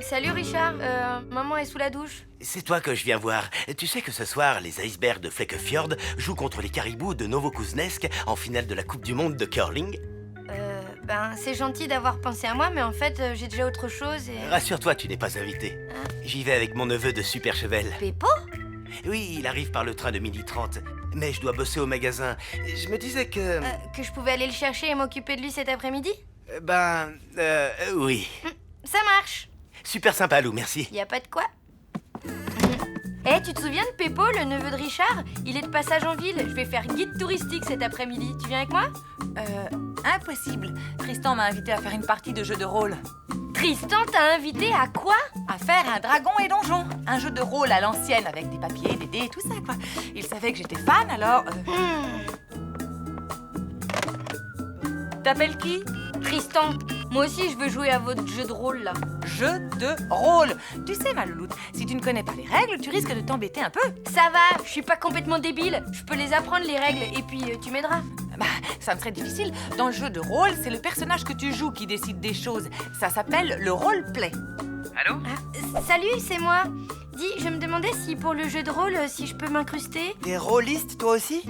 Salut Richard, maman est sous la douche. C'est toi que je viens voir. Tu sais que ce soir, les icebergs de Flekkefjord jouent contre les caribous de Novokuznetsk en finale de la Coupe du Monde de curling? C'est gentil d'avoir pensé à moi, mais en fait, j'ai déjà autre chose et... Rassure-toi, tu n'es pas invité. J'y vais avec mon neveu de Super Chevel. Peppo? Oui, il arrive par le train de 12h30. Mais je dois bosser au magasin. Je me disais que... Que je pouvais aller le chercher et m'occuper de lui cet après-midi? Oui. Ça marche. Super sympa, Lou, merci. Y a pas de quoi. Tu te souviens de Peppo, le neveu de Richard? Il est de passage en ville. Je vais faire guide touristique cet après-midi. Tu viens avec moi? Impossible. Tristan m'a invité à faire une partie de jeu de rôle. Tristan t'a invité à quoi? À faire un dragon et donjon. Un jeu de rôle à l'ancienne avec des papiers, des dés et tout ça, quoi. Il savait que j'étais fan, alors... T'appelles qui? Tristan. Moi aussi, je veux jouer à votre jeu de rôle, là. Jeu de rôle. Tu sais, ma louloute, si tu ne connais pas les règles, tu risques de t'embêter un peu. Ça va, je suis pas complètement débile. Je peux les apprendre, les règles, et puis tu m'aideras. Ça me serait difficile. Dans le jeu de rôle, c'est le personnage que tu joues qui décide des choses. Ça s'appelle le roleplay. Allô? Salut, c'est moi. Dis, je me demandais si pour le jeu de rôle, si je peux m'incruster. T'es rôliste, toi aussi?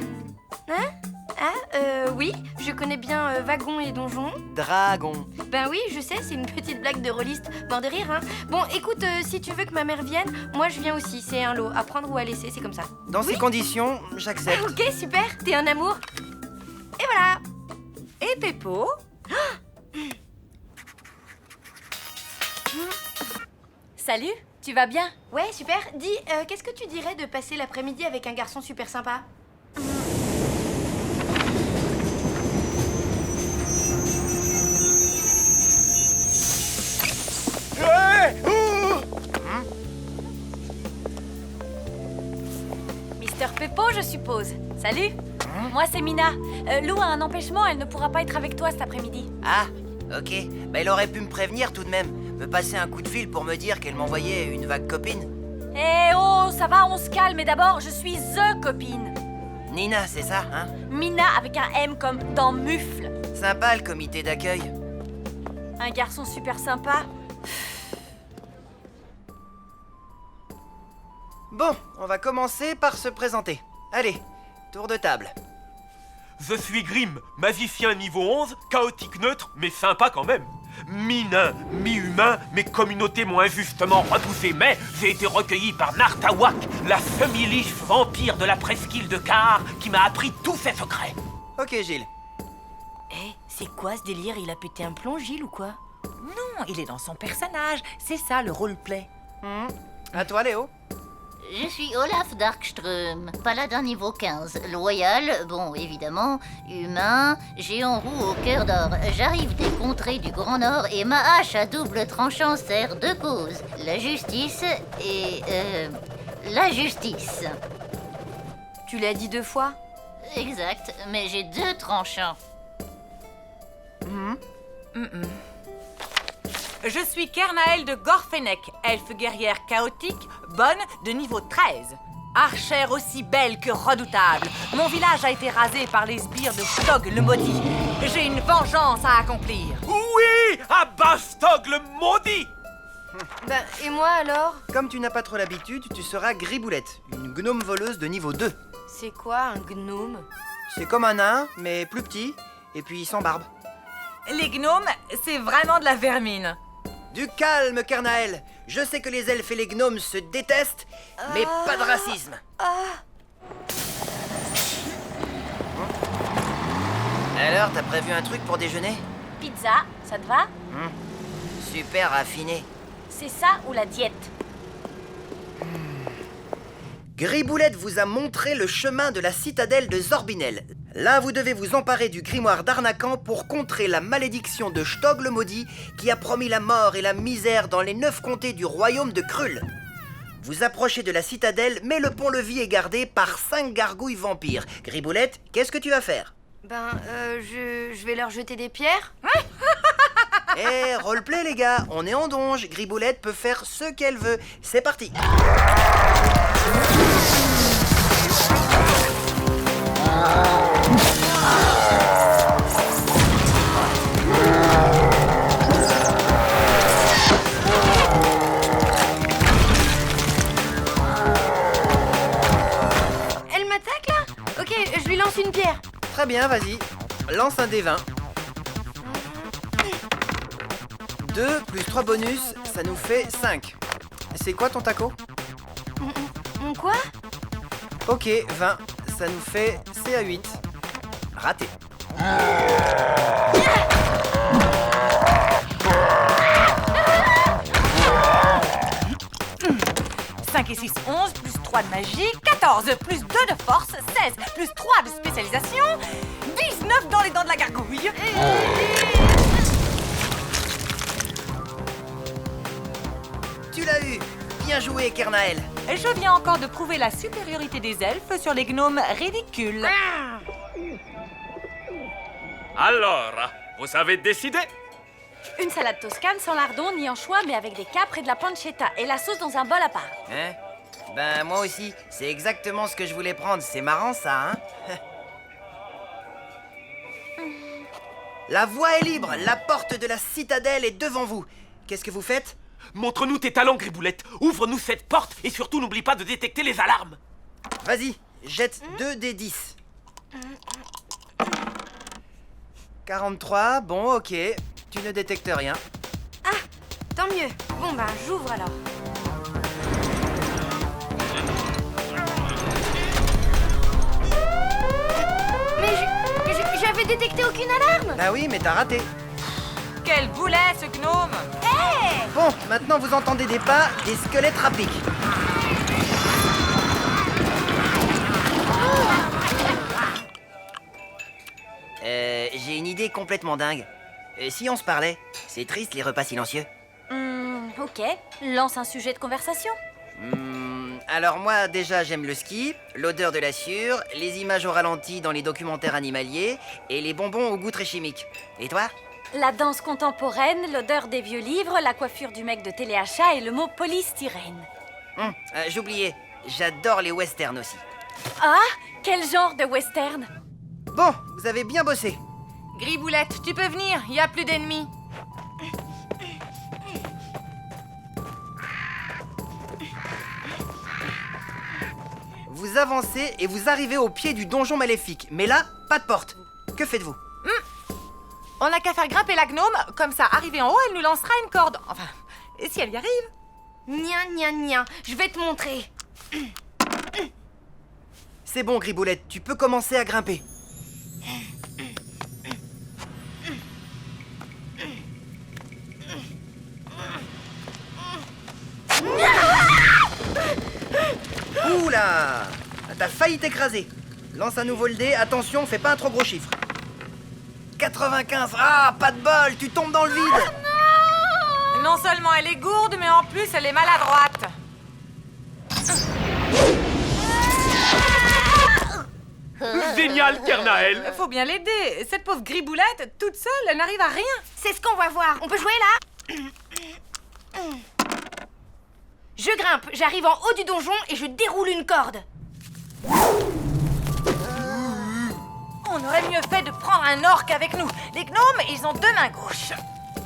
Oui, je connais bien Wagon et Donjon. Dragon. Ben oui, je sais, c'est une petite blague de rôliste. Mort de rire, hein. Bon, écoute, si tu veux que ma mère vienne, moi je viens aussi. C'est un lot, à prendre ou à laisser, c'est comme ça. Dans ces conditions, j'accepte. Ok, super, t'es un amour. Et voilà. Et Peppo? Salut, tu vas bien? Ouais, super. Dis, qu'est-ce que tu dirais de passer l'après-midi avec un garçon super sympa? Mister Peppo, je suppose. Salut. Moi, c'est Mina. Lou a un empêchement, elle ne pourra pas être avec toi cet après-midi. Ah, ok. Il aurait pu me prévenir tout de même. Me passer un coup de fil pour me dire qu'elle m'envoyait une vague copine. Eh oh, ça va, on se calme. Mais d'abord, je suis THE copine. Nina, c'est ça, hein? Mina avec un M comme dans mufle. Sympa le comité d'accueil. Un garçon super sympa. Bon, on va commencer par se présenter. Allez, tour de table. Je suis Grim, magicien niveau 11, chaotique neutre, mais sympa quand même. Mi-nain, mi-humain, mes communautés m'ont injustement repoussé, mais j'ai été recueilli par Nartawak, la semi-liche vampire de la presqu'île de Kahar, qui m'a appris tous ses secrets. Ok, Gilles. C'est quoi ce délire? Il a pété un plomb, Gilles, ou quoi? Non, il est dans son personnage. C'est ça, le roleplay. À toi, Léo. Je suis Olaf Darkström, paladin niveau 15, loyal, bon évidemment, humain, géant roux au cœur d'or. J'arrive des contrées du Grand Nord et ma hache à double tranchant sert deux causes, la justice et... la justice. Tu l'as dit 2 fois? Exact, mais j'ai 2 tranchants. Je suis Kernael de Gorfennek, elfe guerrière chaotique, bonne, de niveau 13. Archère aussi belle que redoutable. Mon village a été rasé par les sbires de Stog le maudit. J'ai une vengeance à accomplir. Oui, à Bastog le maudit! Et moi alors? Comme tu n'as pas trop l'habitude, tu seras Griboulette, une gnome voleuse de niveau 2. C'est quoi un gnome? C'est comme un nain, mais plus petit, et puis sans barbe. Les gnomes, c'est vraiment de la vermine. Du calme, Kernael. Je sais que les elfes et les gnomes se détestent, mais pas de racisme. Alors, t'as prévu un truc pour déjeuner? Pizza, ça te va? Super raffiné. C'est ça ou la diète? Griboulette vous a montré le chemin de la citadelle de Zorbinel. Là, vous devez vous emparer du grimoire d'Arnacan pour contrer la malédiction de Stog le maudit qui a promis la mort et la misère dans les 9 comtés du royaume de Krull. Vous approchez de la citadelle, mais le pont-levis est gardé par 5 gargouilles vampires. Griboulette, qu'est-ce que tu vas faire? Je vais leur jeter des pierres. Eh, roleplay les gars, on est en donge. Griboulette peut faire ce qu'elle veut. C'est parti. Elle m'attaque là? Ok, je lui lance une pierre. Très bien, vas-y. Lance un D20. 2 plus 3 bonus, ça nous fait 5. C'est quoi ton taco? Mon quoi? Ok, 20. Ça nous fait CA8. Raté. 5 et 6, 11, plus 3 de magie, 14, plus 2 de force, 16, plus 3 de spécialisation, 19 dans les dents de la gargouille. Tu l'as eu. Bien joué, Kernael. Je viens encore de prouver la supériorité des elfes sur les gnomes ridicules. Alors, vous avez décidé? Une salade toscane sans lardon ni anchois, mais avec des capres et de la pancetta. Et la sauce dans un bol à part. Hein? Ben, moi aussi. C'est exactement ce que je voulais prendre. C'est marrant, ça, hein? La voie est libre. La porte de la citadelle est devant vous. Qu'est-ce que vous faites? Montre-nous tes talents, Griboulette. Ouvre-nous cette porte et surtout n'oublie pas de détecter les alarmes. Vas-y, jette 2 des 10. 43, bon, ok. Tu ne détectes rien. Ah, tant mieux. Bon ben, j'ouvre alors. Mais j'avais détecté aucune alarme. Bah oui, mais t'as raté. Quel boulet, ce gnome! Bon, maintenant vous entendez des pas, des squelettes rapiques. J'ai une idée complètement dingue. Si on se parlait, c'est triste les repas silencieux. Ok, lance un sujet de conversation. Alors moi déjà j'aime le ski, l'odeur de la sciure, les images au ralenti dans les documentaires animaliers et les bonbons au goût très chimique. Et toi? La danse contemporaine, l'odeur des vieux livres, la coiffure du mec de téléachat et le mot polystyrène. J'oubliais, j'adore les westerns aussi. Ah, quel genre de western? Bon, vous avez bien bossé. Griboulette, tu peux venir, il y a plus d'ennemis. Vous avancez et vous arrivez au pied du donjon maléfique. Mais là, pas de porte. Que faites-vous? On n'a qu'à faire grimper la gnome, comme ça, arrivée en haut, elle nous lancera une corde. Enfin, et si elle y arrive? Nia, je vais te montrer. C'est bon, Griboulette, tu peux commencer à grimper. Oula! T'as failli t'écraser. Lance un nouveau le dé, attention, fais pas un trop gros chiffre. 95, ah, pas de bol, tu tombes dans le vide. Non seulement elle est gourde, mais en plus elle est maladroite. Génial, Kernael. Faut bien l'aider. Cette pauvre Griboulette, toute seule, elle n'arrive à rien. C'est ce qu'on va voir. On peut jouer là? Je grimpe, j'arrive en haut du donjon et je déroule une corde. On aurait mieux fait de prendre un orc avec nous. Les gnomes, ils ont 2 mains gauches.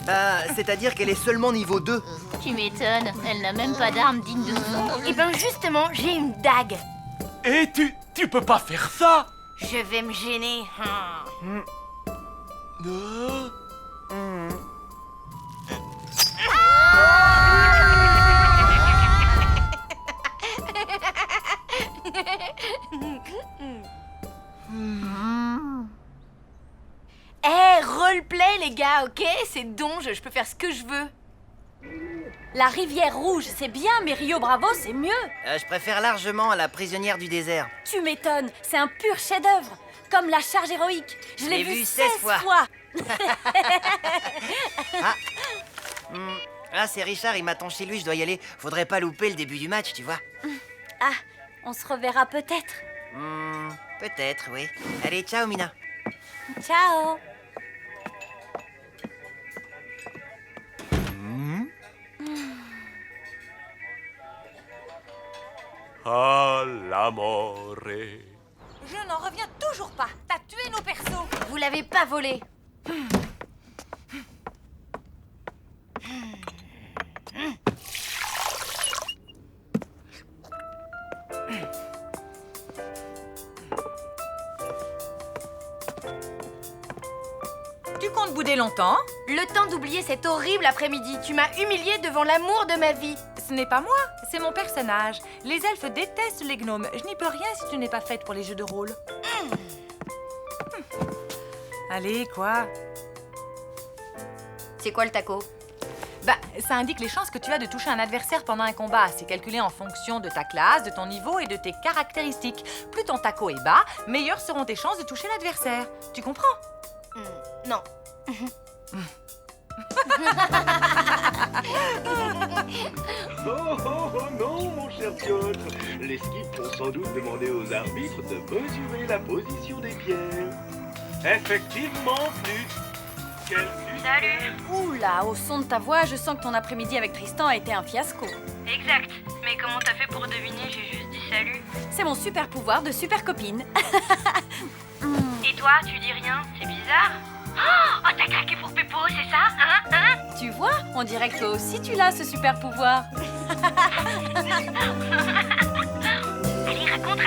Bah, c'est-à-dire qu'elle est seulement niveau 2. Tu m'étonnes, elle n'a même pas d'arme digne de son. Et ben justement, j'ai une dague. Et tu peux pas faire ça. Je vais me gêner. Roleplay les gars, ok? C'est donge, je peux faire ce que je veux. La rivière rouge, c'est bien, mais Rio Bravo, c'est mieux. Je préfère largement à la prisonnière du désert. Tu m'étonnes, c'est un pur chef-d'œuvre. Comme la charge héroïque. Je l'ai vu 16 fois. Ah, c'est Richard, il m'attend chez lui, je dois y aller. Faudrait pas louper le début du match, tu vois. Ah, on se reverra peut-être. Peut-être, oui. Allez, ciao, Mina. Ciao. Ah, l'amore. Je n'en reviens toujours pas. T'as tué nos persos. Vous l'avez pas volé. Tu comptes bouder longtemps? Le temps d'oublier cet horrible après-midi. Tu m'as humiliée devant l'amour de ma vie. Ce n'est pas moi, c'est mon personnage. Les elfes détestent les gnomes. Je n'y peux rien si tu n'es pas faite pour les jeux de rôle. Allez, quoi? C'est quoi le taco? Bah, ça indique les chances que tu as de toucher un adversaire pendant un combat. C'est calculé en fonction de ta classe, de ton niveau et de tes caractéristiques. Plus ton taco est bas, meilleures seront tes chances de toucher l'adversaire. Tu comprends? Non. Oh non, mon cher Piotr. Les skips vont sans doute demander aux arbitres de mesurer la position des pierres. Effectivement, Flûte. Quel Flûte? Salut. Oula, au son de ta voix, je sens que ton après-midi avec Tristan a été un fiasco. Exact. Mais comment t'as fait pour deviner? J'ai juste dit salut. C'est mon super pouvoir de super copine. Et toi, tu dis rien? C'est bizarre. Oh, t'as craqué pour Péppo, c'est ça? Hein? Tu vois, on dirait que toi aussi tu l'as, ce super pouvoir. Allez, raconte.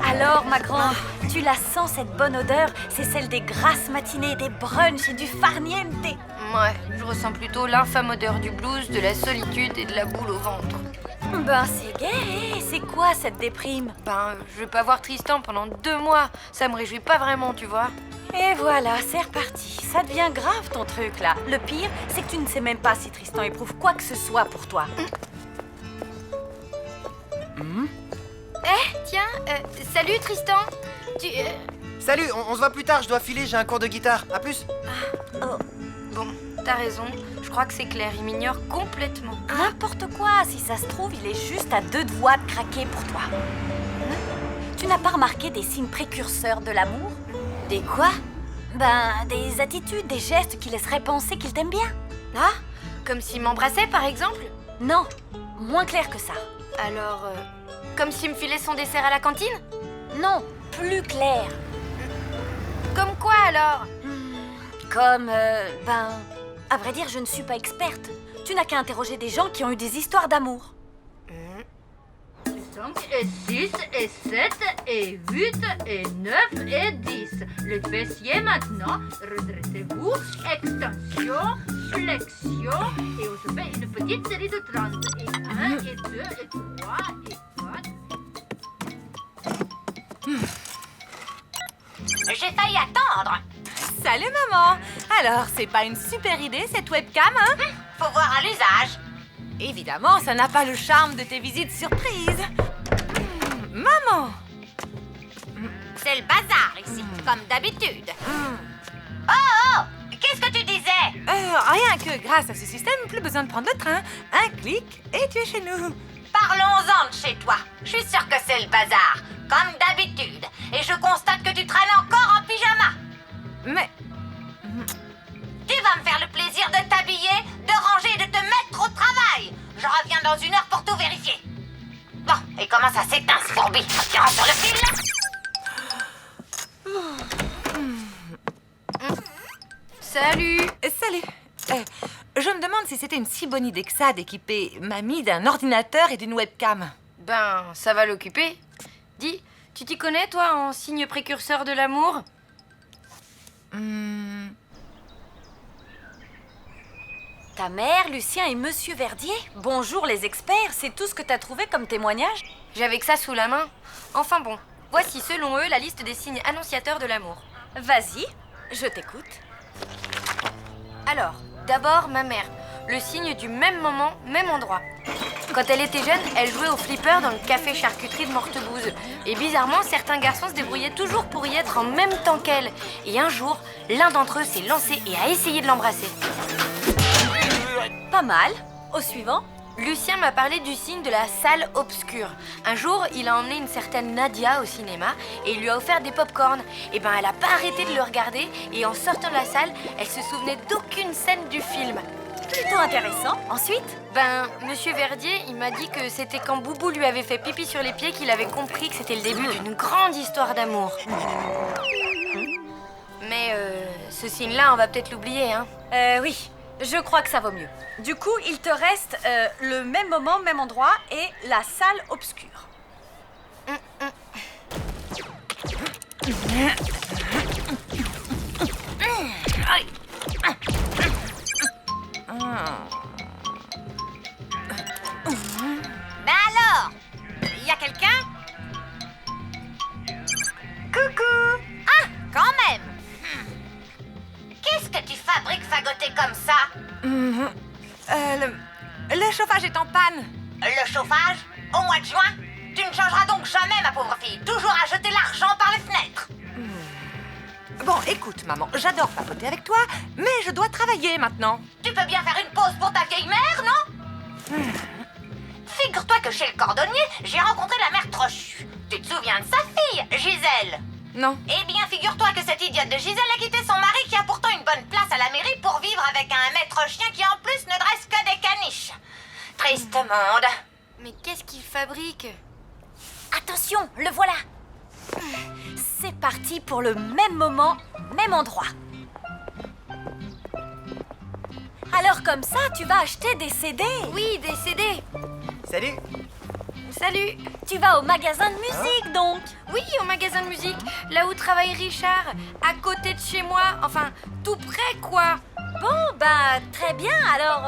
Alors, ma grande, tu la sens cette bonne odeur? C'est celle des grasses matinées, des brunchs et du farniente. Ouais, je ressens plutôt l'infâme odeur du blues, de la solitude et de la boule au ventre. Ben, c'est gai. C'est quoi cette déprime? Je vais pas voir Tristan pendant 2 mois. Ça me réjouit pas vraiment, tu vois. Et voilà, c'est reparti. Ça devient grave ton truc là. Le pire, c'est que tu ne sais même pas si Tristan éprouve quoi que ce soit pour toi. Tiens, salut Tristan. Salut, on se voit plus tard, je dois filer, j'ai un cours de guitare. À plus. Bon, t'as raison. Je crois que c'est clair, il m'ignore complètement. N'importe quoi, si ça se trouve, il est juste à 2 doigts de craquer pour toi. Tu n'as pas remarqué des signes précurseurs de l'amour? Des quoi? Des attitudes, des gestes qui laisseraient penser qu'il t'aime bien. Ah, comme s'il m'embrassait par exemple? Non, moins clair que ça. Alors, comme s'il me filait son dessert à la cantine? Non, plus clair. Comme quoi alors? Comme, à vrai dire, je ne suis pas experte. Tu n'as qu'à interroger des gens qui ont eu des histoires d'amour. 5 et 6 et 7 et 8 et 9 et 10. Le fessier maintenant. Redressez-vous. Extension, flexion. Et on se fait une petite série de 30. Et 1 et 2 et 3 et 4. J'ai failli attendre. Salut maman. Alors, c'est pas une super idée cette webcam, hein? Faut voir à l'usage. Évidemment, ça n'a pas le charme de tes visites surprises. Maman! C'est le bazar ici, comme d'habitude. Oh, qu'est-ce que tu disais? Rien que grâce à ce système, plus besoin de prendre le train. Un clic et tu es chez nous. Parlons-en de chez toi. Je suis sûre que c'est le bazar, comme d'habitude. Et je constate que tu traînes encore en pyjama. Mais... Tu vas me faire le plaisir de t'habiller, de ranger et de te mettre au travail. Je reviens dans dans 1 heure pour tout vérifier. Bon, et comment ça s'éteint, ce fourbi? Tiens sur le fil, là. Salut. Salut. Je me demande si c'était une si bonne idée que ça d'équiper mamie d'un ordinateur et d'une webcam. Ben, ça va l'occuper. Dis, tu t'y connais, toi, en signe précurseur de l'amour? Ta mère, Lucien et Monsieur Verdier? Bonjour les experts, c'est tout ce que t'as trouvé comme témoignage? J'avais que ça sous la main. Enfin bon, voici selon eux la liste des signes annonciateurs de l'amour. Vas-y, je t'écoute. Alors, d'abord ma mère, le signe du même moment, même endroit. Quand elle était jeune, elle jouait au flipper dans le café charcuterie de Mortebouze. Et bizarrement, certains garçons se débrouillaient toujours pour y être en même temps qu'elle. Et un jour, l'un d'entre eux s'est lancé et a essayé de l'embrasser. Pas mal. Au suivant. Lucien m'a parlé du signe de la salle obscure. Un jour, il a emmené une certaine Nadia au cinéma et il lui a offert des pop-corn. Et ben, elle a pas arrêté de le regarder et en sortant de la salle, elle se souvenait d'aucune scène du film. Plutôt intéressant. Ensuite? Ben, Monsieur Verdier, il m'a dit que c'était quand Boubou lui avait fait pipi sur les pieds qu'il avait compris que c'était le début d'une grande histoire d'amour. Mais ce signe-là, on va peut-être l'oublier, hein. Oui. Je crois que ça vaut mieux. Du coup, il te reste le même moment, même endroit et la salle obscure. Ben alors, y a quelqu'un? Coucou! Ah, quand même! Qu'est-ce que tu fabriques fagoté comme ça? Le chauffage est en panne. Le chauffage? Au mois de juin? Tu ne changeras donc jamais, ma pauvre fille. Toujours à jeter l'argent par les fenêtres. Bon, écoute, maman, j'adore papoter avec toi, mais je dois travailler maintenant. Tu peux bien faire une pause pour ta vieille mère, non? Figure-toi que chez le cordonnier, j'ai rencontré la mère Trochu. Tu te souviens de sa fille, Gisèle? Non. Eh bien, figure-toi que cette idiote de Gisèle a quitté son mari qui a pourtant une bonne place à la mairie pour vivre avec un maître chien qui en plus ne dresse que des caniches. Triste monde. Mais qu'est-ce qu'il fabrique? Attention, le voilà. C'est parti pour le même moment, même endroit. Alors comme ça, tu vas acheter des CD? Oui, des CD. Salut. Salut. Tu vas au magasin de musique donc? Oui, au magasin de musique, là où travaille Richard, à côté de chez moi, enfin, tout près quoi. Bon, bah, très bien, alors,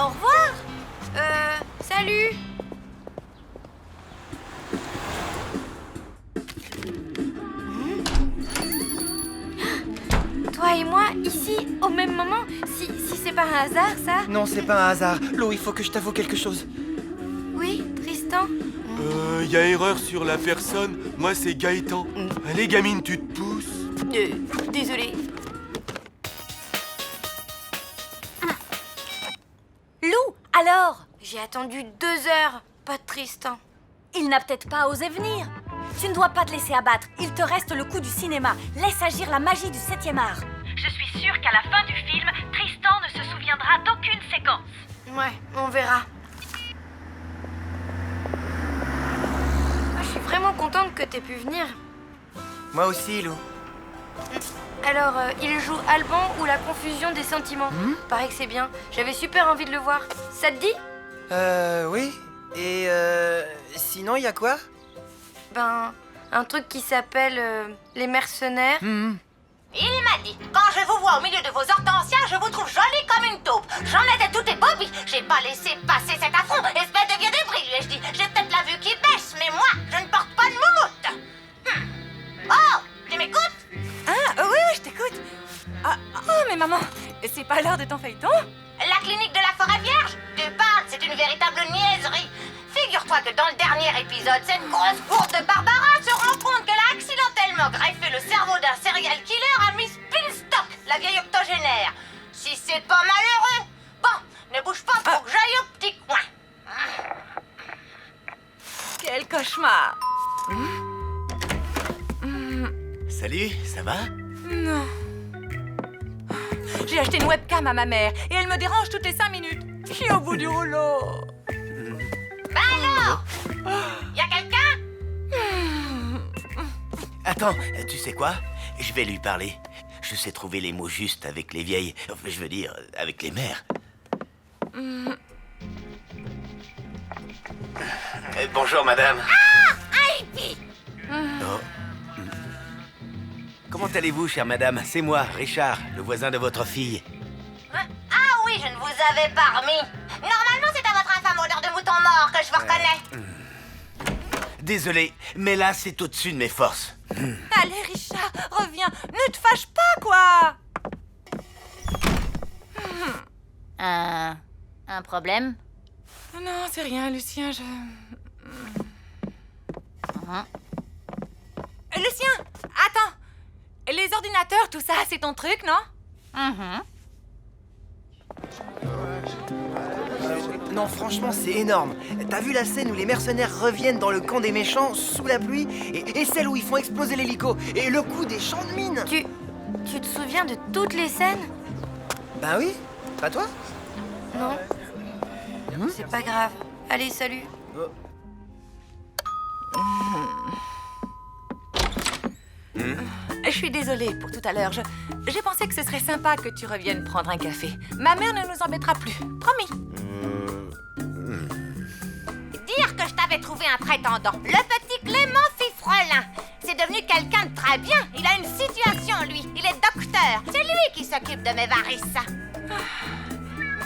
au revoir. Salut. Toi et moi, ici, au même moment, si c'est pas un hasard, ça? Non, c'est pas un hasard. Lou, il faut que je t'avoue quelque chose. Oui, Tristan? Y a erreur sur la personne. Moi, c'est Gaëtan. Allez, gamine, tu te pousses. Désolée. Lou, alors? J'ai attendu 2 heures, pas de Tristan. Il n'a peut-être pas osé venir. Tu ne dois pas te laisser abattre. Il te reste le coup du cinéma. Laisse agir la magie du 7e art. Je suis sûre qu'à la fin du film, Tristan ne se souviendra d'aucune séquence. Ouais, on verra. Je suis vraiment contente que t'aies pu venir. Moi aussi, Lou. Alors, il joue Alban ou la confusion des sentiments. Paraît que c'est bien. J'avais super envie de le voir. Ça te dit? Oui. Et sinon, y a quoi? Ben, un truc qui s'appelle les mercenaires. Il m'a dit, quand je vous vois au milieu de vos hortensias, je vous trouve jolie comme une taupe. J'en étais tout ébobie. J'ai pas laissé passer cet affront. Espèce de vieux débris, lui ai-je dit. J'ai peut-être la vue qui baisse, mais moi, je ne porte pas de moumoute. Oh, tu m'écoutes? Ah, oui, je t'écoute. Oh, mais maman, c'est pas l'heure de ton feuilleton? La clinique de la forêt vierge? Tu parles, c'est une véritable niaiserie. Figure-toi que dans le dernier épisode, cette grosse bourde de Barbara se rend compte qu'elle a accidentellement greffé le cerveau d'un serial killer à Miss Pinstock, la vieille octogénaire. Si c'est pas malheureux. Bon, ne bouge pas pour que j'aille au petit coin. Quel cauchemar. Salut, ça va? Non. J'ai acheté une webcam à ma mère et elle me dérange toutes les 5 minutes. Je suis au bout du rouleau. Y a quelqu'un? Attends, tu sais quoi? Je vais lui parler. Je sais trouver les mots justes avec les vieilles... Enfin, je veux dire, avec les mères. Bonjour, madame. Ah! Hippie! Oh. Comment allez-vous, chère madame? C'est moi, Richard, le voisin de votre fille. Ah oui, je ne vous avais pas remis. Normalement, c'est à votre infâme odeur de mouton mort que je vous reconnais. Désolé, mais là, c'est au-dessus de mes forces. Allez, Richard, reviens. Ne te fâche pas, quoi. Un problème? Non, c'est rien, Lucien, Lucien, attends. Les ordinateurs, tout ça, c'est ton truc, non? Non, franchement, c'est énorme. T'as vu la scène où les mercenaires reviennent dans le camp des méchants sous la pluie et celle où ils font exploser l'hélico et le coup des champs de mine? Tu te souviens de toutes les scènes? Ben oui, pas toi? Non. C'est pas grave. Allez, salut. Je suis désolée pour tout à l'heure. J'ai pensé que ce serait sympa que tu reviennes prendre un café. Ma mère ne nous embêtera plus. Promis. Dire que je t'avais trouvé un prétendant. Le petit Clément Fifrelin. C'est devenu quelqu'un de très bien. Il a une situation, lui. Il est docteur. C'est lui qui s'occupe de mes varices.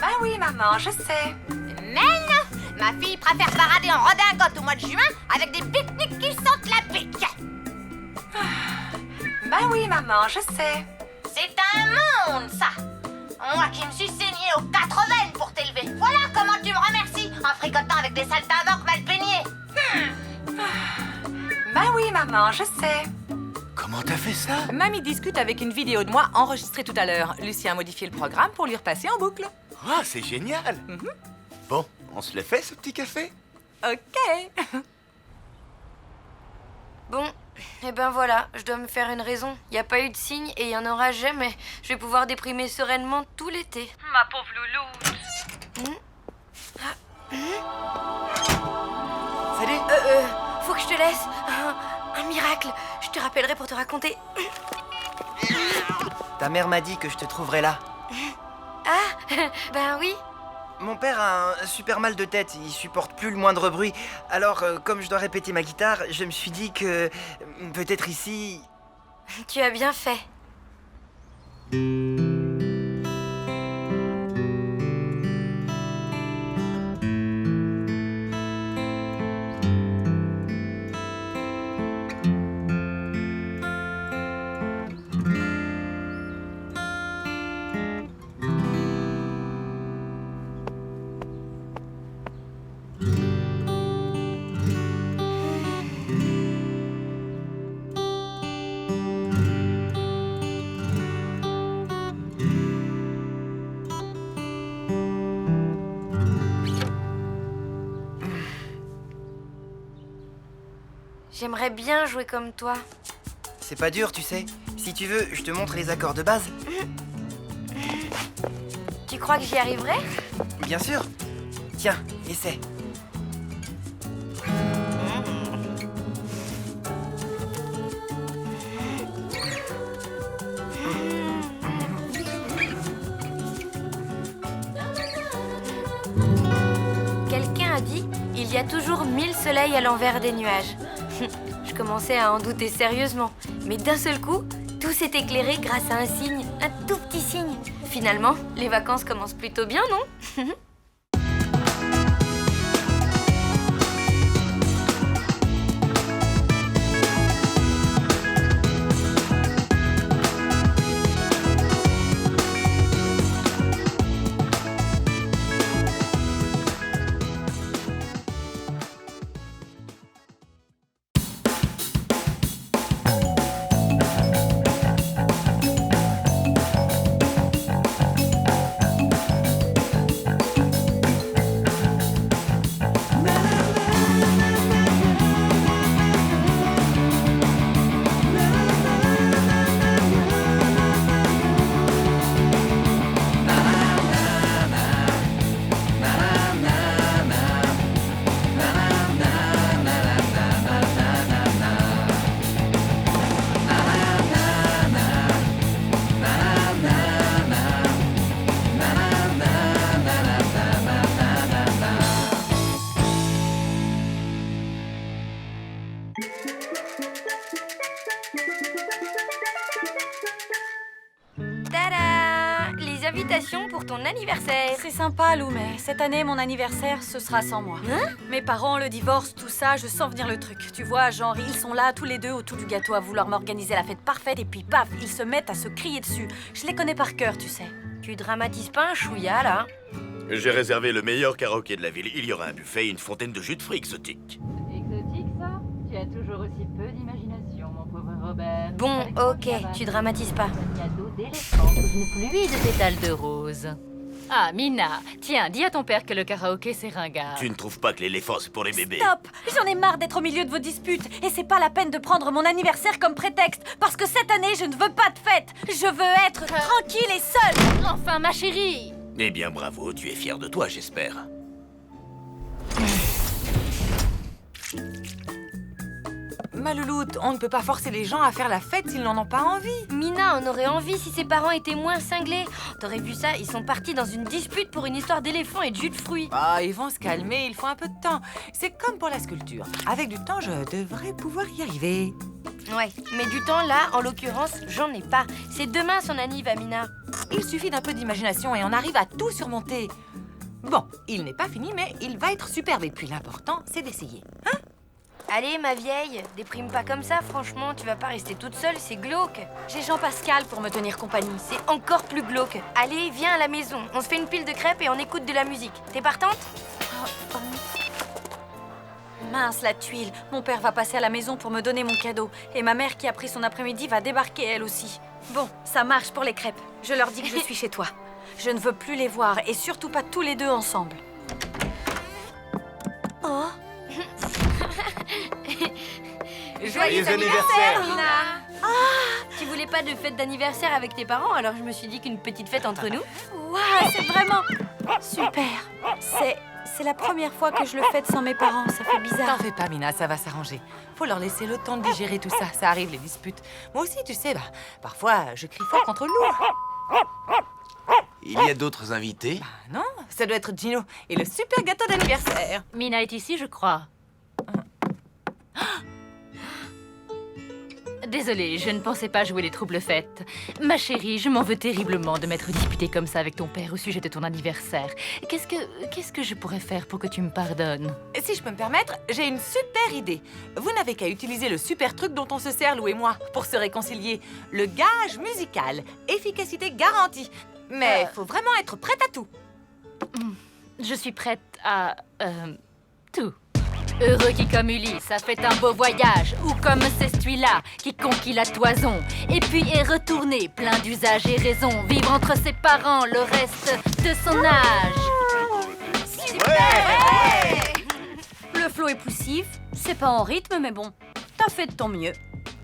Ben oui, maman, je sais. Mais non! Ma fille préfère parader en redingote au mois de juin avec des pique-niques qui sentent la pique. Ben oui, maman, je sais. C'est un monde, ça! Moi qui me suis saignée aux 4 veines pour t'élever. Voilà comment tu me remercies, en fricotant avec des saltimbanques mal peignés. Ben oui, maman, je sais. Comment t'as fait ça? Mamie discute avec une vidéo de moi enregistrée tout à l'heure. Lucien a modifié le programme pour lui repasser en boucle. Ah, c'est génial. Bon, on se le fait, ce petit café? Ok. Bon, et ben voilà, je dois me faire une raison. Il n'y a pas eu de signe et il n'y en aura jamais. Je vais pouvoir déprimer sereinement tout l'été. Ma pauvre loulou. Salut. Faut que je te laisse. Un miracle. Je te rappellerai pour te raconter. Ta mère m'a dit que je te trouverais là. Ah, ben oui. Mon père a un super mal de tête, il supporte plus le moindre bruit. Alors, comme je dois répéter ma guitare, je me suis dit que peut-être ici... Tu as bien fait. J'aimerais bien jouer comme toi. C'est pas dur, tu sais. Si tu veux, je te montre les accords de base. Tu crois que j'y arriverai? Bien sûr. Tiens, essaie. Quelqu'un a dit, il y a toujours 1000 soleils à l'envers des nuages. Je commençais à en douter sérieusement, mais d'un seul coup, tout s'est éclairé grâce à un signe, un tout petit signe. Finalement, les vacances commencent plutôt bien, non? anniversaire. C'est sympa, Lou, mais cette année, mon anniversaire, ce sera sans moi. Hein? Mes parents, le divorce, tout ça, je sens venir le truc. Tu vois, genre, ils sont là, tous les deux, autour du gâteau, à vouloir m'organiser la fête parfaite, et puis paf, ils se mettent à se crier dessus. Je les connais par cœur, tu sais. Tu dramatises pas un chouïa, là? J'ai réservé le meilleur karaoké de la ville. Il y aura un buffet et une fontaine de jus de fruits exotiques. Exotique, ça? Tu as toujours aussi peu d'imagination, mon pauvre Robert. Bon, ok, tu dramatises pas. Cadeau d'éléphant sous une pluie de pétales de rose. Ah, Mina, tiens, dis à ton père que le karaoké, c'est ringard. Tu ne trouves pas que l'éléphant, c'est pour les bébés? Stop! J'en ai marre d'être au milieu de vos disputes. Et c'est pas la peine de prendre mon anniversaire comme prétexte. Parce que cette année, je ne veux pas de fête. Je veux être tranquille et seule. Enfin, ma chérie! Eh bien, bravo, tu es fier de toi, j'espère. Ma louloute, on ne peut pas forcer les gens à faire la fête s'ils n'en ont pas envie. Mina en aurait envie si ses parents étaient moins cinglés. T'aurais vu ça, ils sont partis dans une dispute pour une histoire d'éléphant et de jus de fruits. Ah, ils vont se calmer, il faut un peu de temps. C'est comme pour la sculpture. Avec du temps, je devrais pouvoir y arriver. Ouais, mais du temps là, en l'occurrence, j'en ai pas. C'est demain son anniv, Mina. Il suffit d'un peu d'imagination et on arrive à tout surmonter. Bon, il n'est pas fini, mais il va être superbe. Et puis l'important, c'est d'essayer. Hein? Allez, ma vieille, déprime pas comme ça, franchement, tu vas pas rester toute seule, c'est glauque. J'ai Jean-Pascal pour me tenir compagnie. C'est encore plus glauque. Allez, viens à la maison, on se fait une pile de crêpes et on écoute de la musique. T'es partante? Mince, la tuile. Mon père va passer à la maison pour me donner mon cadeau. Et ma mère qui a pris son après-midi va débarquer elle aussi. Bon, ça marche pour les crêpes. Je leur dis que je suis chez toi. Je ne veux plus les voir et surtout pas tous les deux ensemble. Oh. Joyeux anniversaire, Mina! Tu voulais pas de fête d'anniversaire avec tes parents, alors je me suis dit qu'une petite fête entre nous. Waouh, c'est vraiment super. C'est la première fois que je le fête sans mes parents, ça fait bizarre. T'en fais pas, Mina, ça va s'arranger. Faut leur laisser le temps de digérer tout ça. Ça arrive, les disputes. Moi aussi, tu sais, parfois, je crie fort contre le loup. Il y a d'autres invités? Non, ça doit être Gino et le super gâteau d'anniversaire. Mina est ici, je crois. Désolée, je ne pensais pas jouer les troubles fêtes. Ma chérie, je m'en veux terriblement de m'être disputée comme ça avec ton père au sujet de ton anniversaire. Qu'est-ce que je pourrais faire pour que tu me pardonnes? Si je peux me permettre, j'ai une super idée. Vous n'avez qu'à utiliser le super truc dont on se sert, Lou et moi, pour se réconcilier. Le gage musical. Efficacité garantie. Mais faut vraiment être prête à tout. Je suis prête à... tout. Heureux qui comme Ulysse a fait un beau voyage, ou comme Cestuila qui conquit la toison, et puis est retourné plein d'usage et raison, vivre entre ses parents le reste de son âge. Super! Le flow est poussif, c'est pas en rythme, mais bon, t'as fait de ton mieux.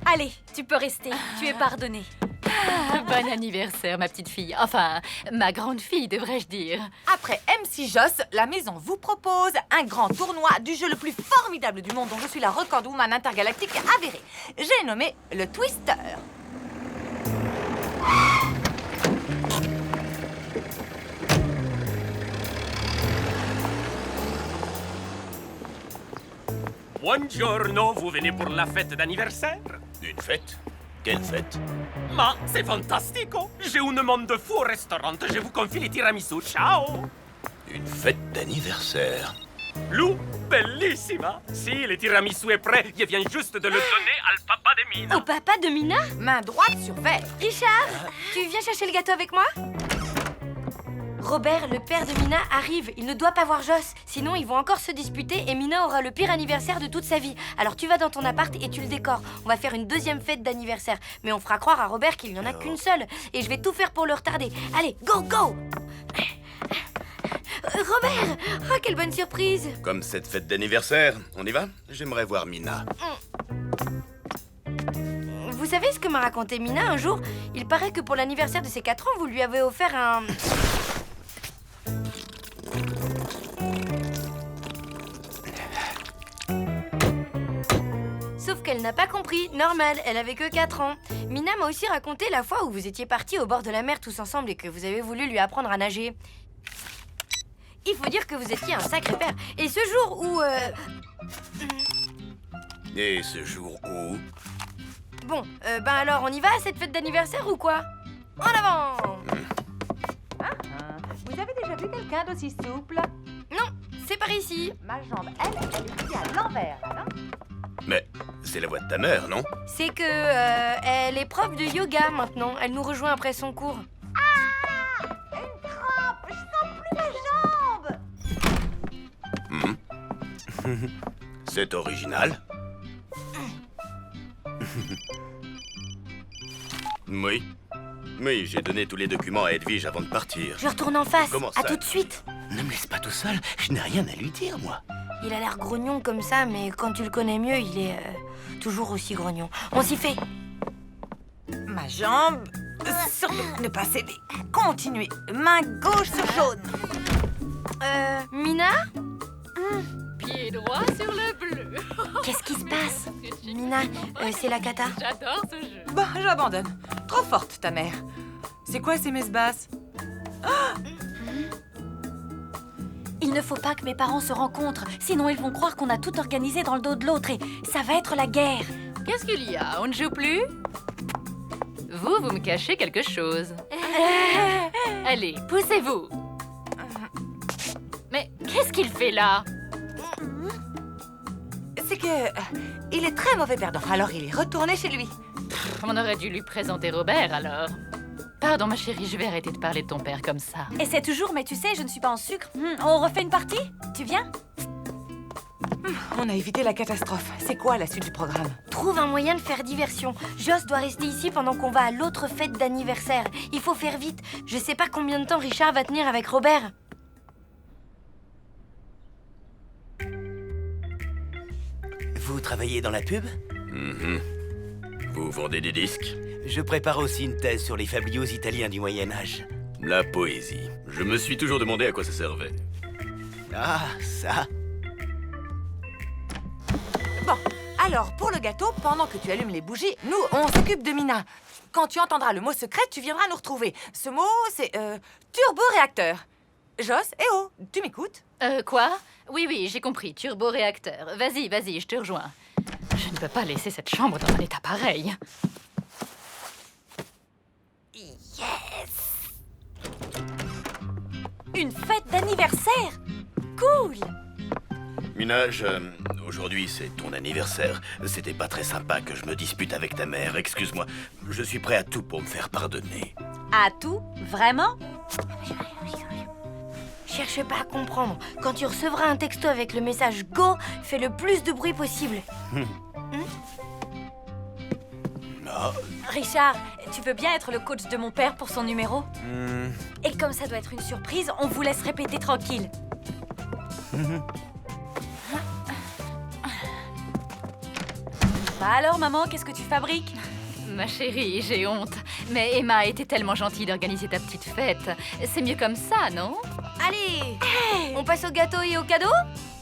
Allez, tu peux rester, tu es pardonnée. Bon anniversaire, ma petite fille. Enfin, ma grande fille, devrais-je dire. Après MC Joss, la maison vous propose un grand tournoi du jeu le plus formidable du monde dont je suis la recordwoman intergalactique avérée. J'ai nommé le Twister. Buongiorno, vous venez pour la fête d'anniversaire? Une fête? Quelle fête? Ma, c'est fantastico! J'ai une monde de fou au restaurant, je vous confie les tiramisu, ciao! Une fête d'anniversaire? Lou, bellissima! Si, le tiramisu est prêt, je viens juste de le donner al papa de Mina. Au papa de Mina? Main droite sur verre. Richard, tu viens chercher le gâteau avec moi? Robert, le père de Mina, arrive. Il ne doit pas voir Joss. Sinon, ils vont encore se disputer et Mina aura le pire anniversaire de toute sa vie. Alors tu vas dans ton appart et tu le décores. On va faire une deuxième fête d'anniversaire. Mais on fera croire à Robert qu'il n'y en a qu'une seule. Et je vais tout faire pour le retarder. Allez, go, go! Robert! Oh, quelle bonne surprise! Comme cette fête d'anniversaire. On y va? J'aimerais voir Mina. Vous savez ce que m'a raconté Mina un jour? Il paraît que pour l'anniversaire de ses 4 ans, vous lui avez offert un... Sauf qu'elle n'a pas compris, normal, elle avait que 4 ans. Mina m'a aussi raconté la fois où vous étiez partis au bord de la mer tous ensemble et que vous avez voulu lui apprendre à nager. Il faut dire que vous étiez un sacré père. Et ce jour où... Et ce jour où? Bon, ben alors on y va à cette fête d'anniversaire ou quoi? En avant! Vous Vous avez déjà vu quelqu'un d'aussi souple? Non, c'est par ici. Ma jambe, elle est ici à l'envers, là, non? Mais c'est la voix de ta mère, non? C'est que elle est prof de yoga maintenant. Elle nous rejoint après son cours. Une crampe! Je sens plus ma jambe! C'est original. Oui. Oui, j'ai donné tous les documents à Edwige avant de partir. Je retourne en face. Comment À ça? tout de suite. Ne me laisse pas tout seul, je n'ai rien à lui dire, moi. Il a l'air grognon comme ça, mais quand tu le connais mieux, il est toujours aussi grognon. On s'y fait. Ma jambe. Surtout ne pas céder. Continuez. Main gauche sur jaune. Mina? Pied droit sur le bleu. Qu'est-ce qui se passe? Mina, c'est la cata. J'adore ce jeu. Bon, j'abandonne. Trop forte, ta mère. C'est quoi ces messes basses? Il ne faut pas que mes parents se rencontrent, sinon ils vont croire qu'on a tout organisé dans le dos de l'autre et ça va être la guerre. Qu'est-ce qu'il y a? On ne joue plus? Vous me cachez quelque chose. Allez, poussez-vous. Mais qu'est-ce qu'il fait là? C'est que... il est très mauvais perdant, alors il est retourné chez lui. On aurait dû lui présenter Robert alors. Pardon ma chérie, je vais arrêter de parler de ton père comme ça. Et c'est toujours, mais tu sais, je ne suis pas en sucre. On refait une partie? Tu viens? On a évité la catastrophe. C'est quoi la suite du programme? Trouve un moyen de faire diversion. Joss doit rester ici pendant qu'on va à l'autre fête d'anniversaire. Il faut faire vite. Je sais pas combien de temps Richard va tenir avec Robert. Vous travaillez dans la pub? Vous vendez des disques? Je prépare aussi une thèse sur les fabliaux italiens du Moyen-Âge. La poésie. Je me suis toujours demandé à quoi ça servait. Ah, ça. Bon, alors pour le gâteau, pendant que tu allumes les bougies, nous, on s'occupe de Mina. Quand tu entendras le mot secret, tu viendras nous retrouver. Ce mot, c'est turboréacteur. Joss, eh oh, tu m'écoutes? Quoi? Oui, j'ai compris. Turboréacteur. Vas-y, je te rejoins. Je ne peux pas laisser cette chambre dans un état pareil. Yes! Une fête d'anniversaire! Cool! Mina, aujourd'hui c'est ton anniversaire. C'était pas très sympa que je me dispute avec ta mère. Excuse-moi, je suis prêt à tout pour me faire pardonner. À tout? Vraiment? Cherche pas à comprendre. Quand tu recevras un texto avec le message Go, fais le plus de bruit possible. Ah, Richard, tu veux bien être le coach de mon père pour son numéro? Et comme ça doit être une surprise, on vous laisse répéter tranquille. Bah alors, maman, qu'est-ce que tu fabriques? Ma chérie, j'ai honte. Mais Emma a été tellement gentille d'organiser ta petite fête. C'est mieux comme ça, non? Allez, on passe au gâteau et au cadeau?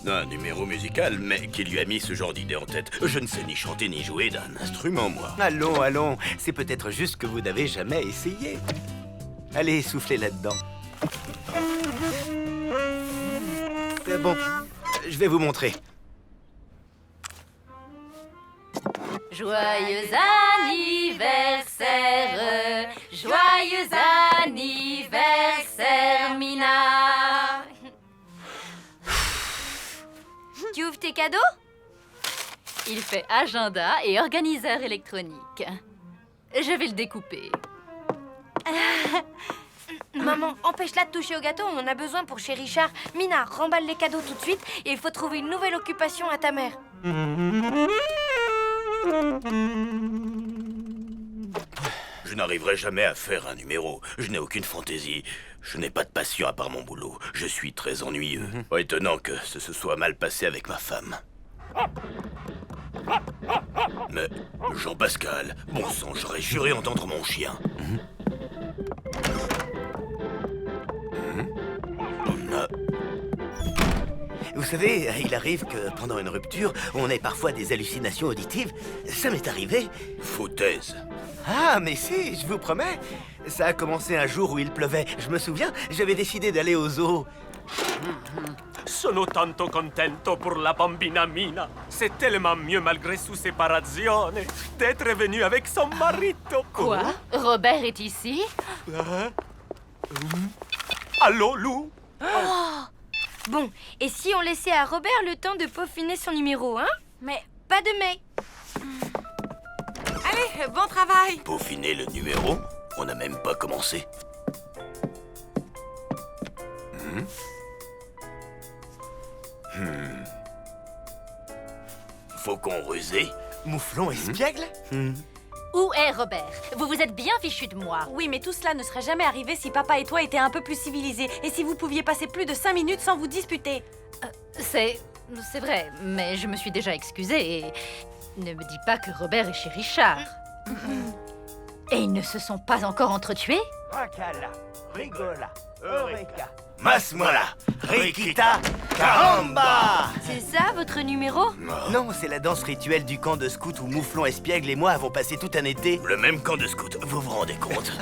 un numéro musical, mais qui lui a mis ce genre d'idée en tête? Je ne sais ni chanter ni jouer d'un instrument, moi. Allons, c'est peut-être juste que vous n'avez jamais essayé. Allez, soufflez là-dedans. C'est bon, je vais vous montrer. Joyeux anniversaire, joyeux anniversaire, Mina. Tu ouvres tes cadeaux? Il fait agenda et organiseur électronique. Je vais le découper. Maman, empêche-la de toucher au gâteau, on en a besoin pour chez Richard. Mina, remballe les cadeaux tout de suite et il faut trouver une nouvelle occupation à ta mère. Je n'arriverai jamais à faire un numéro. Je n'ai aucune fantaisie. Je n'ai pas de passion à part mon boulot. Je suis très ennuyeux. Pas étonnant que ce se soit mal passé avec ma femme. Mais, Jean-Pascal, bon sang, j'aurais juré entendre mon chien. Vous savez, il arrive que pendant une rupture, on ait parfois des hallucinations auditives. Ça m'est arrivé. Foutaise. Ah, mais si, je vous promets. Ça a commencé un jour où il pleuvait. Je me souviens, j'avais décidé d'aller au zoo. Sono tanto contento pour la bambina Mina. C'est tellement mieux malgré sua separazione d'être venu avec son marito. Quoi? Robert est ici? Allô, Lou? Bon, et si on laissait à Robert le temps de peaufiner son numéro, hein? Mais Pas de mais. Allez, bon travail. Peaufiner le numéro? On n'a même pas commencé. Faucon rusé? Mouflon espiègle? Où est Robert? Vous vous êtes bien fichu de moi. oui, mais tout cela ne serait jamais arrivé si papa et toi étaient un peu plus civilisés et si vous pouviez passer plus de 5 minutes sans vous disputer. C'est vrai, mais je me suis déjà excusée et... Ne me dis pas que Robert est chez Richard. Et ils ne se sont pas encore entretués? Racala, rigola, eureka. Masse-moi-la! Rikita, caramba! C'est ça votre numéro? Non, c'est la danse rituelle du camp de scout où Mouflon espiègle et moi avons passé tout un été. Le même camp de scout, vous vous rendez compte?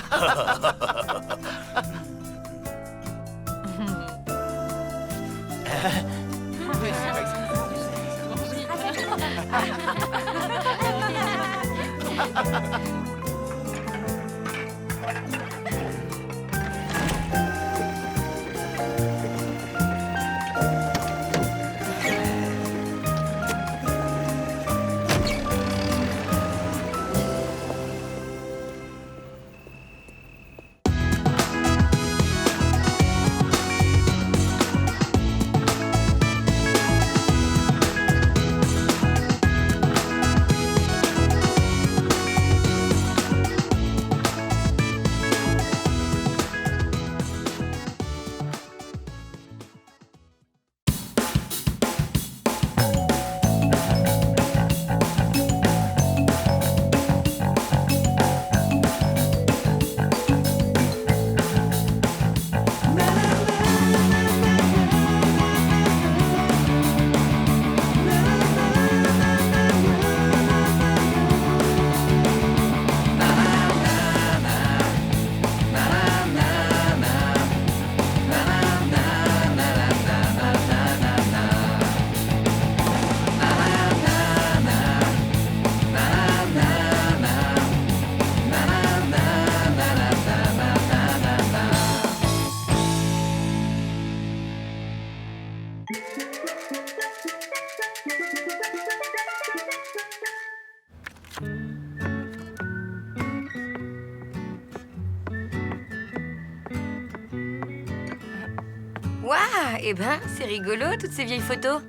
Waouh, eh ben, c'est rigolo, toutes ces vieilles photos.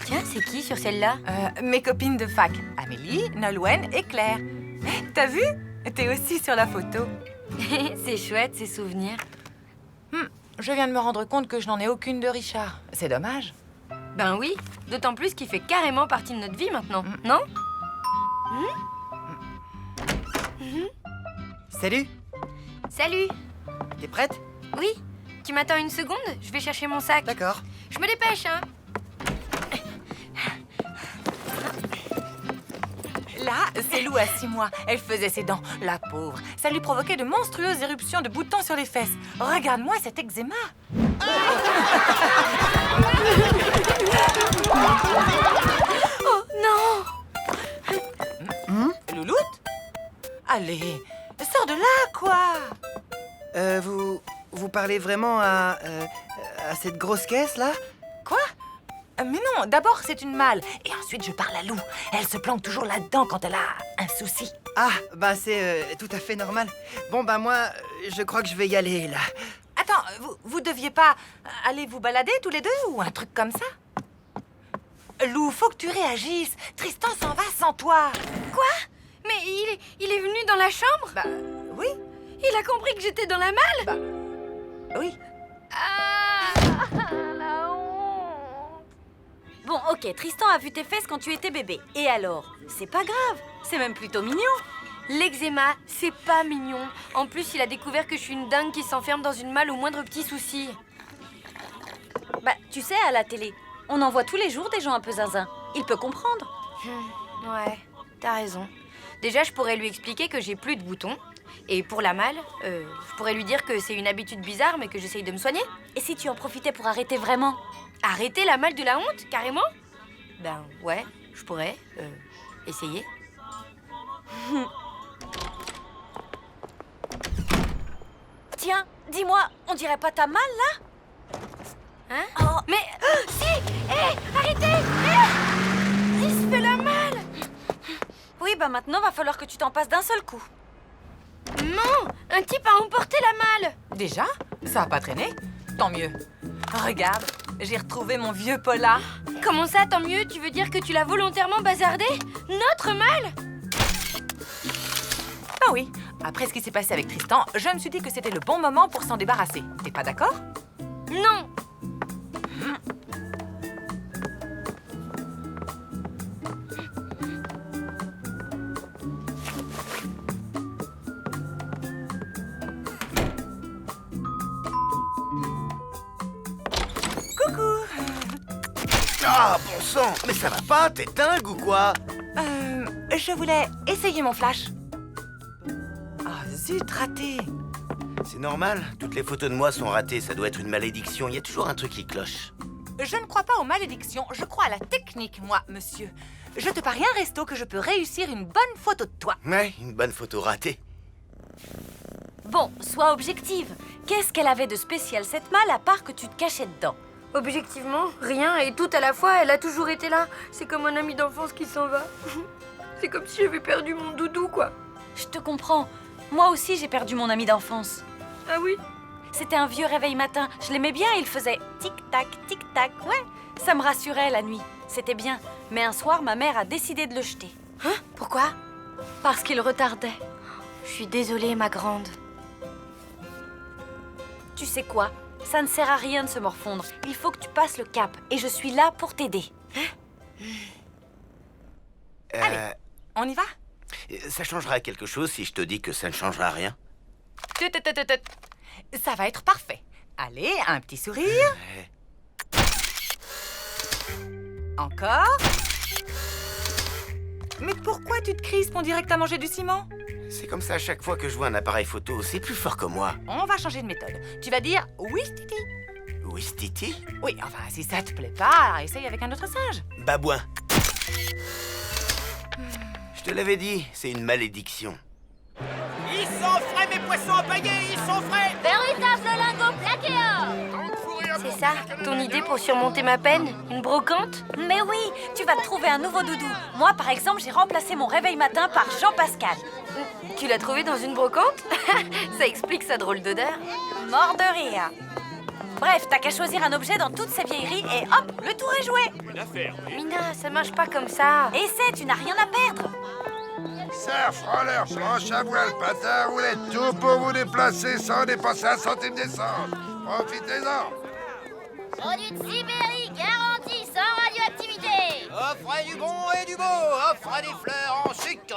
Tiens, c'est qui sur celle-là? Mes copines de fac, Amélie, Nolwenn et Claire. T'as vu? T'es aussi sur la photo. C'est chouette, ces souvenirs. Je viens de me rendre compte que je n'en ai aucune de Richard. C'est dommage. Ben oui, d'autant plus qu'il fait carrément partie de notre vie maintenant, non? Salut, Salut. t'es prête? Oui, tu m'attends une seconde? Je vais chercher mon sac. D'accord. Je me dépêche, hein. Là, c'est Lou à 6 mois. Elle faisait ses dents, la pauvre. Ça lui provoquait de monstrueuses éruptions de boutons sur les fesses. Regarde-moi cet eczéma. Oh non! Louloute? Allez, sors de là, quoi. Vous parlez vraiment à cette grosse caisse là? Quoi? Mais non, d'abord c'est une malle. Et ensuite je parle à Lou. Elle se planque toujours là-dedans quand elle a un souci. Ah, bah c'est tout à fait normal. Bon bah moi, je crois que je vais y aller là. Attends, vous deviez pas aller vous balader tous les deux ou un truc comme ça? Lou, faut que tu réagisses. Tristan s'en va sans toi. Quoi? Mais il est venu dans la chambre? Bah, oui. Il a compris que j'étais dans la malle? Bah, oui. Ah, la honte. Bon, ok, Tristan a vu tes fesses quand tu étais bébé. Et alors? C'est pas grave, c'est même plutôt mignon. L'eczéma, c'est pas mignon. En plus, il a découvert que je suis une dingue qui s'enferme dans une malle au moindre petit souci. Bah, tu sais, à la télé, on en voit tous les jours des gens un peu zinzin. Il peut comprendre. Ouais, t'as raison. Déjà, je pourrais lui expliquer que j'ai plus de boutons. Et pour la malle, je pourrais lui dire que c'est une habitude bizarre, mais que j'essaye de me soigner. Et si tu en profitais pour arrêter vraiment? Arrêter la malle de la honte, carrément? Ben ouais, je pourrais essayer. Tiens, dis-moi, on dirait pas ta malle, là? Hein? Oh. Mais... si! Hé! Arrêtez! Il se fait la malle! Oui, bah maintenant, va falloir que tu t'en passes d'un seul coup. Non! Un type a emporté la malle! Déjà? Ça a pas traîné? Tant mieux. Regarde, j'ai retrouvé mon vieux pola. Comment ça, tant mieux? Tu veux dire que tu l'as volontairement bazardé? Notre malle? Ah oui, après ce qui s'est passé avec Tristan, je me suis dit que c'était le bon moment pour s'en débarrasser. T'es pas d'accord? Non! Ah, bon sang! Mais ça va pas? T'es dingue ou quoi? Je voulais essayer mon flash. Ah, zut, raté. C'est normal, toutes les photos de moi sont ratées, ça doit être une malédiction, il y a toujours un truc qui cloche. Je ne crois pas aux malédictions, je crois à la technique, moi, monsieur. Je te parie un resto que je peux réussir une bonne photo de toi. Ouais, une bonne photo ratée. Bon, sois objective. Qu'est-ce qu'elle avait de spécial, cette malle, à part que tu te cachais dedans? Objectivement, rien et tout à la fois, elle a toujours été là. C'est comme un ami d'enfance qui s'en va. C'est comme si j'avais perdu mon doudou, quoi. Je te comprends. Moi aussi, j'ai perdu mon ami d'enfance. Ah oui? C'était un vieux réveil matin. Je l'aimais bien, il faisait tic-tac, tic-tac. Ouais, ça me rassurait la nuit. C'était bien. Mais un soir, ma mère a décidé de le jeter. Hein? Pourquoi? Parce qu'il retardait. Je suis désolée, ma grande. Tu sais quoi? Ça ne sert à rien de se morfondre. Il faut que tu passes le cap. Et je suis là pour t'aider. Allez, on y va? Ça changera quelque chose si je te dis que ça ne changera rien? Ça va être parfait. Allez, un petit sourire. Encore. Mais pourquoi tu te crispes? On dirait que t'as mangé du ciment. C'est comme ça à chaque fois que je vois un appareil photo, c'est plus fort que moi. On va changer de méthode. Tu vas dire oui, Titi. Ouistiti? Oui, enfin, si ça te plaît pas, essaye avec un autre singe. Babouin. Je te l'avais dit, c'est une malédiction. Ils sont frais, mes poissons empaillés, ils sont frais! Véritable lingot plaqué or! C'est ça, ton idée pour surmonter ma peine? Une brocante? Mais oui, tu vas te trouver un nouveau doudou. Moi, par exemple, j'ai remplacé mon réveil matin par Jean-Pascal. Tu l'as trouvé dans une brocante? Ça explique sa drôle d'odeur. Mort de rire. Bref, t'as qu'à choisir un objet dans toutes ces vieilleries et hop, le tour est joué. Une affaire, oui. Mina, ça marche pas comme ça. Essaie, tu n'as rien à perdre. Surf, roller, planche à voile, patin à roulettes, tout pour vous déplacer sans dépenser un centime d'essence. Profitez-en. Produit de Sibérie, garanti sans radioactivité. Offrez du bon et du beau, offre des fleurs en sucre.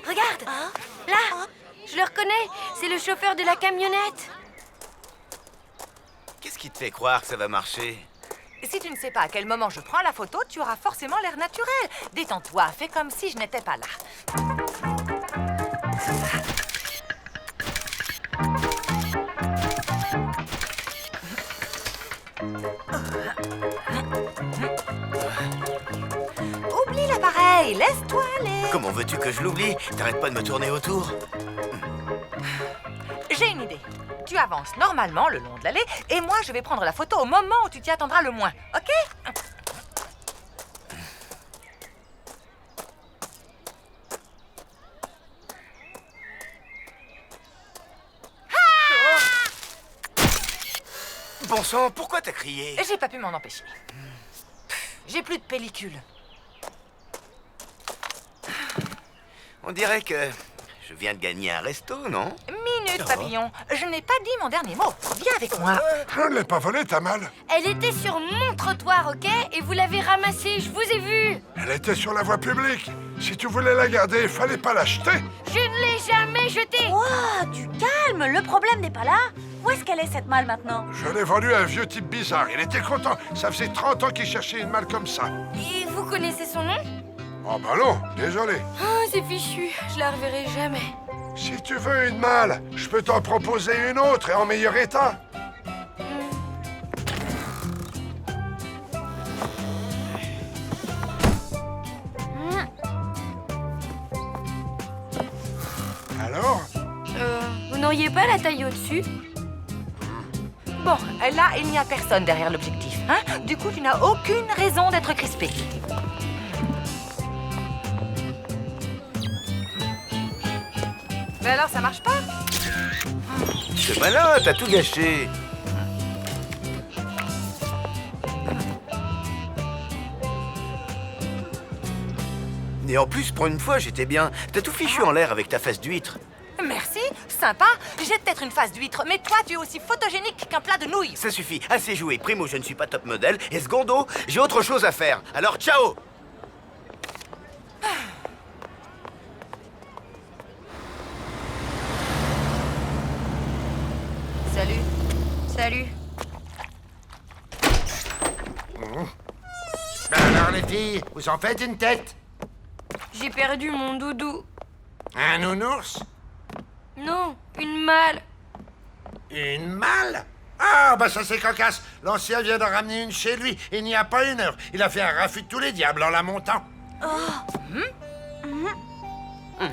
Regarde, là, je le reconnais, c'est le chauffeur de la camionnette. Qu'est-ce qui te fait croire que ça va marcher? Si tu ne sais pas à quel moment je prends la photo, tu auras forcément l'air naturel. Détends-toi, fais comme si je n'étais pas là. Oublie l'appareil, laisse-toi aller. Comment veux-tu que je l'oublie? T'arrêtes pas de me tourner autour? J'ai une idée. Tu avances normalement le long de l'allée et moi je vais prendre la photo au moment où tu t'y attendras le moins, ok? Bon sang, pourquoi t'as crié? J'ai pas pu m'en empêcher. J'ai plus de pellicule. On dirait que je viens de gagner un resto, non? Minute, papillon. Je n'ai pas dit mon dernier mot. Viens avec moi. Je ne l'ai pas volé, ta malle. Elle était sur mon trottoir, ok? Et vous l'avez ramassée, je vous ai vu. Elle était sur la voie publique. Si tu voulais la garder, il fallait pas l'acheter. Je ne l'ai jamais jetée. Ouah, du calme, le problème n'est pas là. Où est-ce qu'elle est, cette malle, maintenant? Je l'ai vendue à un vieux type bizarre. Il était content. Ça faisait 30 ans qu'il cherchait une malle comme ça. Et vous connaissez son nom? Oh bah non, désolé. Oh, c'est fichu, je la reverrai jamais. Si tu veux une malle, je peux t'en proposer une autre et en meilleur état. Alors? n'auriez pas la taille au-dessus? Bon, là, il n'y a personne derrière l'objectif, hein? Du coup, tu n'as aucune raison d'être crispé. Mais alors, ça marche pas? C'est malin, t'as tout gâché. Et en plus, pour une fois, j'étais bien. T'as tout fichu en l'air avec ta face d'huître. Merci, sympa. J'ai peut-être une face d'huître, mais toi, tu es aussi photogénique qu'un plat de nouilles. Ça suffit, assez joué. Primo, je ne suis pas top modèle. Et secondo, j'ai autre chose à faire. Alors, ciao! Salut. Salut. Alors les filles, vous en faites une tête? J'ai perdu mon doudou. Un nounours? Non, une malle. Une malle? Ah, bah ça c'est cocasse. L'ancien vient d'en ramener une chez lui. Il n'y a pas une heure. Il a fait un raffut de tous les diables en la montant.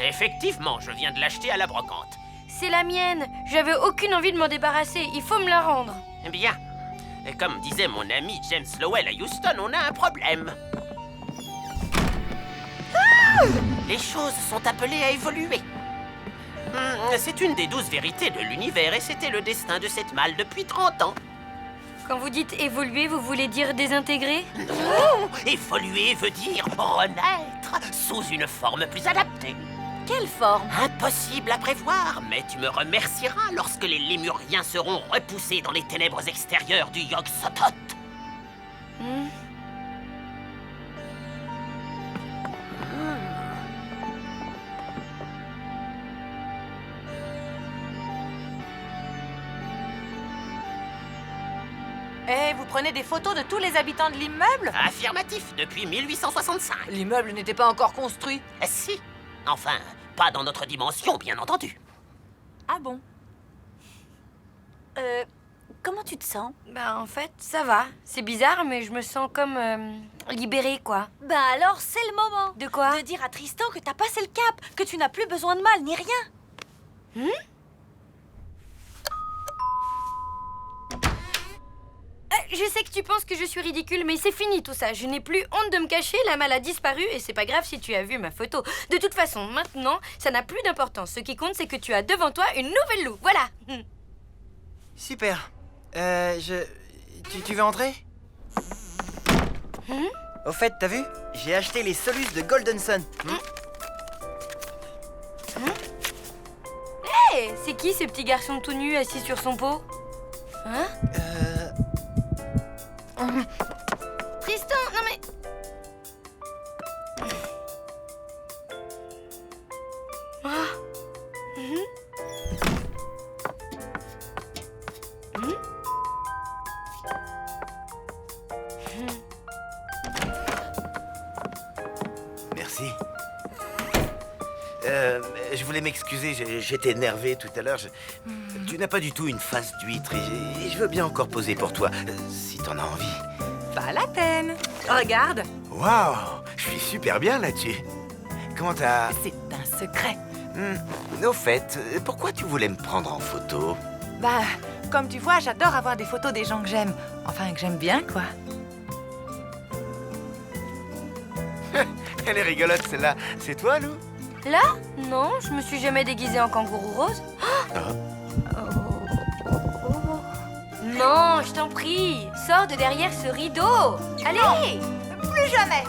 Effectivement, je viens de l'acheter à la brocante. C'est la mienne. J'avais aucune envie de m'en débarrasser. Il faut me la rendre. Bien. Et comme disait mon ami James Lowell à Houston, on a un problème. Les choses sont appelées à évoluer. C'est une des 12 vérités de l'univers et c'était le destin de cette malle depuis 30 ans. Quand vous dites évoluer, vous voulez dire désintégrer? Non, évoluer veut dire renaître sous une forme plus adaptée. Quelle forme? Impossible à prévoir, mais tu me remercieras lorsque les lémuriens seront repoussés dans les ténèbres extérieures du Yog-Sothoth. Et vous prenez des photos de tous les habitants de l'immeuble? Affirmatif, depuis 1865. L'immeuble n'était pas encore construit. Si. Enfin, pas dans notre dimension, bien entendu. Ah bon? Comment tu te sens? Bah en fait, ça va. C'est bizarre, mais je me sens comme libérée, quoi. Bah alors, c'est le moment. De quoi? De dire à Tristan que t'as passé le cap, que tu n'as plus besoin de mal ni rien. Je sais que tu penses que je suis ridicule, mais c'est fini tout ça. Je n'ai plus honte de me cacher, la malle a disparu et c'est pas grave si tu as vu ma photo. De toute façon, maintenant, ça n'a plus d'importance. Ce qui compte, c'est que tu as devant toi une nouvelle Lou. Voilà. Super. Tu veux entrer? Au fait, t'as vu? J'ai acheté les Solus de Golden Sun. Hé, c'est qui ce petit garçon tout nu assis sur son pot? Hein? Tristan, non mais... Merci. Je voulais m'excuser, j'étais énervé tout à l'heure. Tu n'as pas du tout une face d'huître et je veux bien encore poser pour toi, si t'en as envie. Pas la peine. Regarde. Waouh, je suis super bien là-dessus. Comment t'as... C'est un secret. Au fait, pourquoi tu voulais me prendre en photo? Bah, comme tu vois, j'adore avoir des photos des gens que j'aime. Enfin, que j'aime bien, quoi. Elle est rigolote celle-là. C'est toi, Lou? Là? Non, je me suis jamais déguisée en kangourou rose. Non, je t'en prie. Sors de derrière ce rideau. Allez! Plus jamais.